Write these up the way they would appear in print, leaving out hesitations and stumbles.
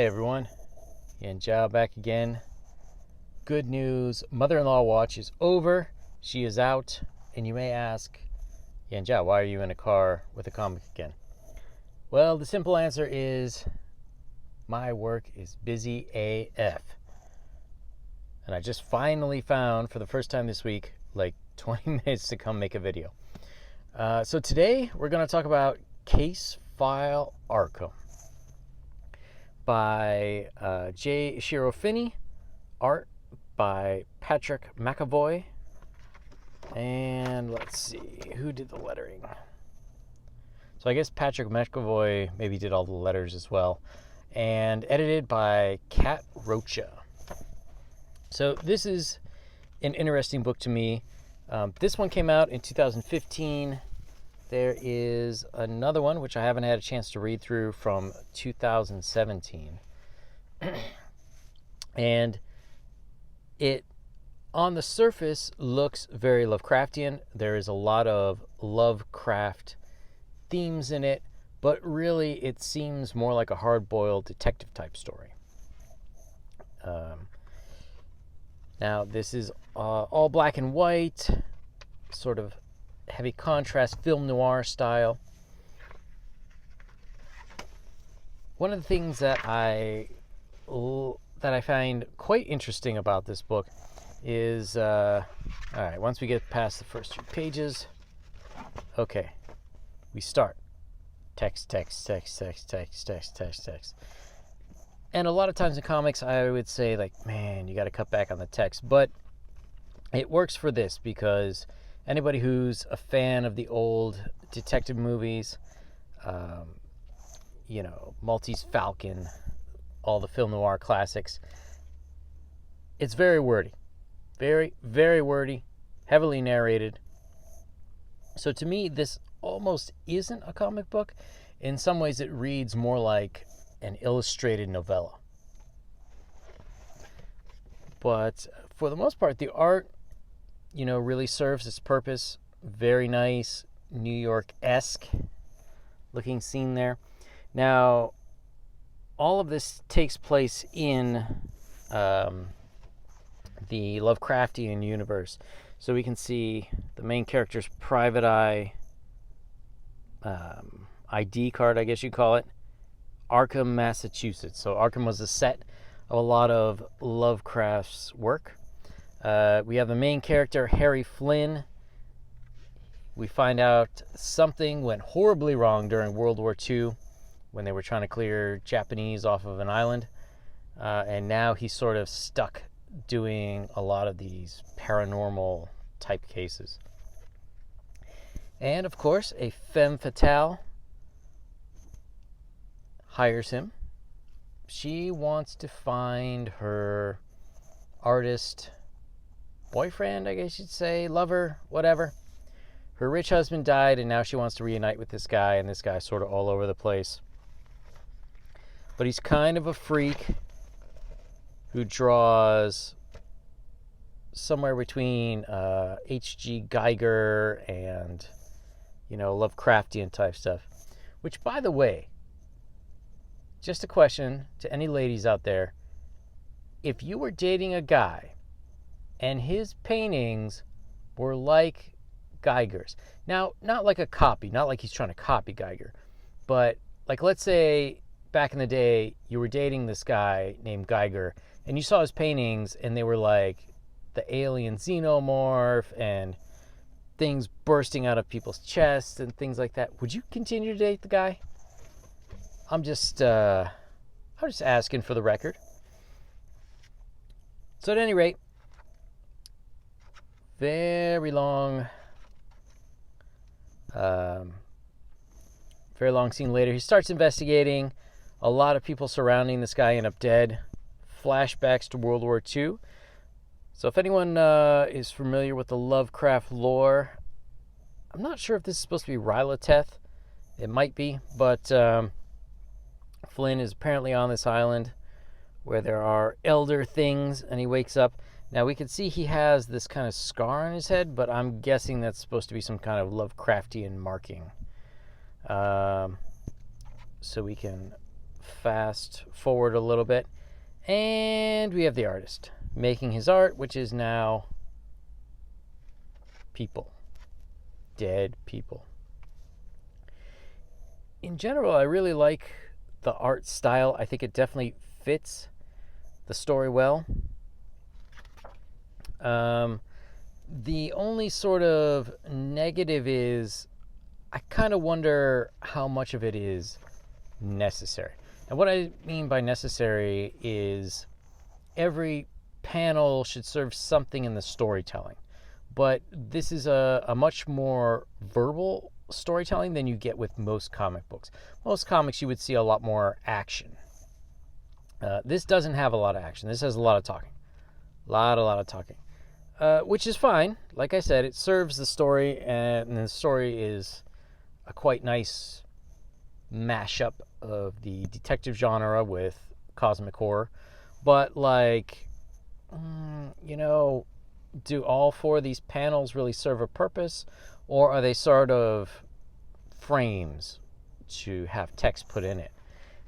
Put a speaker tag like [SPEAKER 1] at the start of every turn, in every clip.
[SPEAKER 1] everyone, and Jao back again. Good news, mother-in-law watch is over. She is out, and you may ask, Yan Jao, why are you in a car with a comic again? Well, the simple answer is my work is busy AF. And I just finally found, for the first time this week, like 20 minutes to come make a video. So today, we're going to talk about Casefile Arkahm by J Ishiro Finny, art by Patrick McEvoy, and let's see, who did the lettering? So I guess Patrick McEvoy maybe did all the letters as well, and edited by Kat Rocha. So this is an interesting book to me. This one came out in 2015. There is another one, which I haven't had a chance to read through, from 2017. And it, on the surface, looks very Lovecraftian. There is a lot of Lovecraft themes in it, but really it seems more like a hard-boiled detective type story. Now, this is all black and white, sort of heavy contrast, film noir style. One of the things that I find quite interesting about this book is, all right, once we get past the first few pages, okay, we start. Text. And a lot of times in comics, I would say, like, man, you got to cut back on the text. But it works for this because anybody who's a fan of the old detective movies, Maltese Falcon, all the film noir classics, it's very wordy. Very, very wordy, heavily narrated. So to me, this almost isn't a comic book. In some ways, it reads more like an illustrated novella. But for the most part, the art, really serves its purpose. Very nice, New York-esque looking scene there. Now, all of this takes place in the Lovecraftian universe. So we can see the main character's private eye ID card, I guess you'd call it, Arkham, Massachusetts. So Arkham was a set of a lot of Lovecraft's work. We have the main character, Hank Flynn. We find out something went horribly wrong during World War II when they were trying to clear Japanese off of an island. And now he's sort of stuck doing a lot of these paranormal type cases. And of course, a femme fatale hires him. She wants to find her artist boyfriend, I guess you'd say, lover, whatever. Her rich husband died, and now she wants to reunite with this guy, and this guy's sort of all over the place. But he's kind of a freak who draws somewhere between H.G. Geiger and, Lovecraftian type stuff. Which, by the way, just a question to any ladies out there. If you were dating a guy and his paintings were like Geiger's, now, not like a copy, not like he's trying to copy Geiger, but like, let's say back in the day you were dating this guy named Geiger and you saw his paintings and they were like the alien xenomorph and things bursting out of people's chests and things like that, would you continue to date the guy? I'm just asking for the record. So at any rate, very long scene later, he starts investigating. A lot of people surrounding this guy end up dead. Flashbacks to World War II. So if anyone is familiar with the Lovecraft lore, I'm not sure if this is supposed to be Ryloteth. It might be, but Flynn is apparently on this island where there are elder things, and he wakes up. Now, we can see he has this kind of scar on his head, but I'm guessing that's supposed to be some kind of Lovecraftian marking. So we can fast forward a little bit, and we have the artist making his art, which is now people. Dead people. In general, I really like the art style. I think it definitely fits the story well. The only sort of negative is I kind of wonder how much of it is necessary. And what I mean by necessary is every panel should serve something in the storytelling. But this is a much more verbal storytelling than you get with most comic books. Most comics, you would see a lot more action. This doesn't have a lot of action. This has a lot of talking. A lot of talking. Which is fine. Like I said, it serves the story, and the story is a quite nice mashup of the detective genre with cosmic horror. But, like, do all four of these panels really serve a purpose, or are they sort of frames to have text put in it?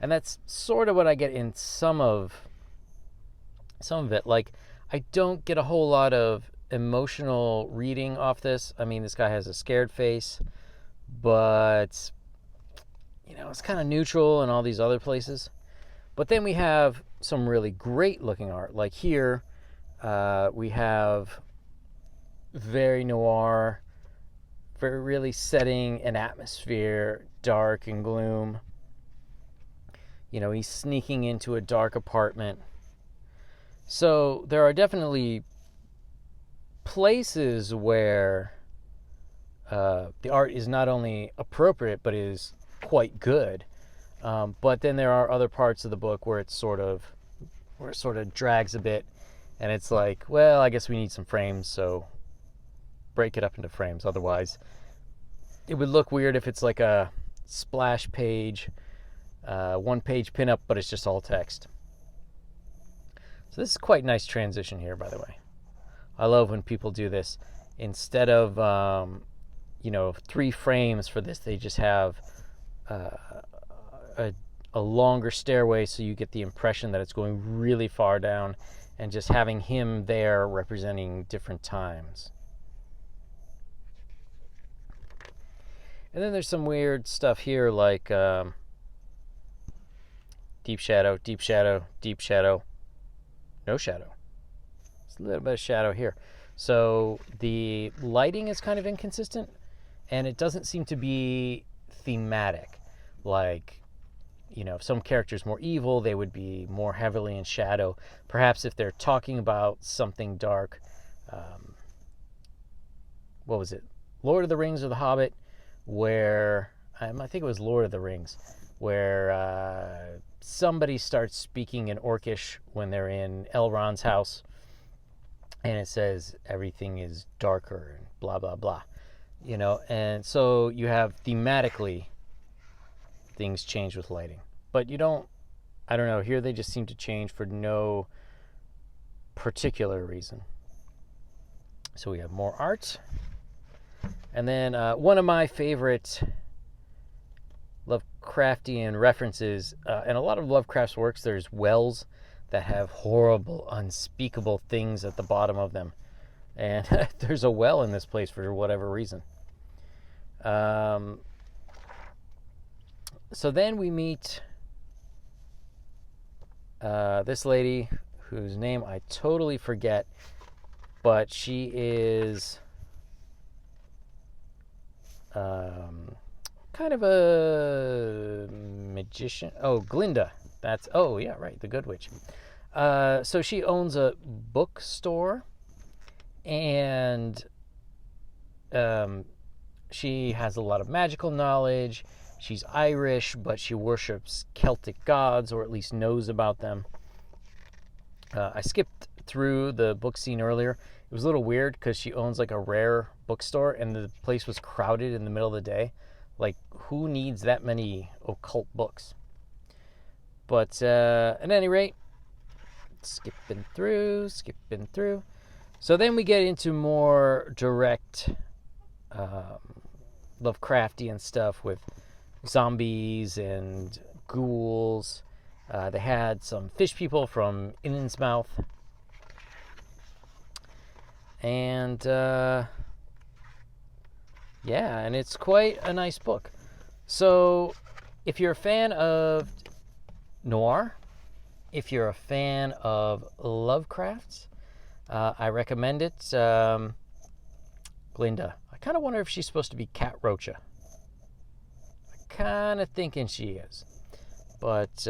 [SPEAKER 1] And that's sort of what I get in some of it. Like, I don't get a whole lot of emotional reading off this. I mean, this guy has a scared face, but it's kind of neutral in all these other places. But then we have some really great looking art. Like here, we have very noir, very really setting an atmosphere, dark and gloom. He's sneaking into a dark apartment. So there are definitely places where the art is not only appropriate, but is quite good. But then there are other parts of the book where it sort of drags a bit, and it's like, well, I guess we need some frames, so break it up into frames. Otherwise, it would look weird if it's like a splash page, one-page pinup, but it's just all text. So this is quite a nice transition here, by the way. I love when people do this. Instead of 3 frames for this, they just have a longer stairway, so you get the impression that it's going really far down, and just having him there representing different times. And then there's some weird stuff here, like deep shadow, deep shadow, deep shadow, no shadow. It's a little bit of shadow here. So the lighting is kind of inconsistent, and it doesn't seem to be thematic. Like, if some character's more evil, they would be more heavily in shadow. Perhaps if they're talking about something dark, what was it? Lord of the Rings or The Hobbit, where, I think it was Lord of the Rings, where somebody starts speaking in Orcish when they're in Elrond's house, and it says everything is darker and blah, blah, blah. And so you have thematically things change with lighting. But I don't know, here they just seem to change for no particular reason. So we have more art. And then one of my favorite Lovecraftian references, in a lot of Lovecraft's works, there's wells that have horrible, unspeakable things at the bottom of them. And there's a well in this place for whatever reason. So then we meet this lady whose name I totally forget, but she is kind of a magician. Oh, Glinda. The Good Witch. So she owns a bookstore, and she has a lot of magical knowledge. She's Irish, but she worships Celtic gods, or at least knows about them. I skipped through the book scene earlier. It was a little weird because she owns like a rare bookstore, and the place was crowded in the middle of the day. Like, who needs that many occult books? But at any rate, skipping through. So then we get into more direct Lovecraftian stuff with zombies and ghouls They had some fish people from Innsmouth. And yeah, and it's quite a nice book. So if you're a fan of Noir, if you're a fan of Lovecraft, I recommend it. Glinda. I kind of wonder if she's supposed to be Kat Rocha. I'm kind of thinking she is. But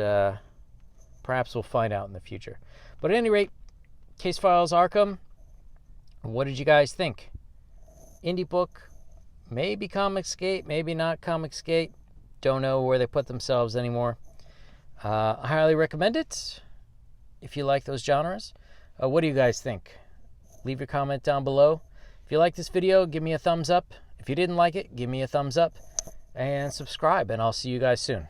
[SPEAKER 1] perhaps we'll find out in the future. But at any rate, Casefile Arkahm, what did you guys think? Indie book, maybe Comicsgate, maybe not Comicsgate. Don't know where they put themselves anymore. I highly recommend it if you like those genres. What do you guys think? Leave your comment down below. If you like this video, give me a thumbs up. If you didn't like it, give me a thumbs up. And subscribe, and I'll see you guys soon.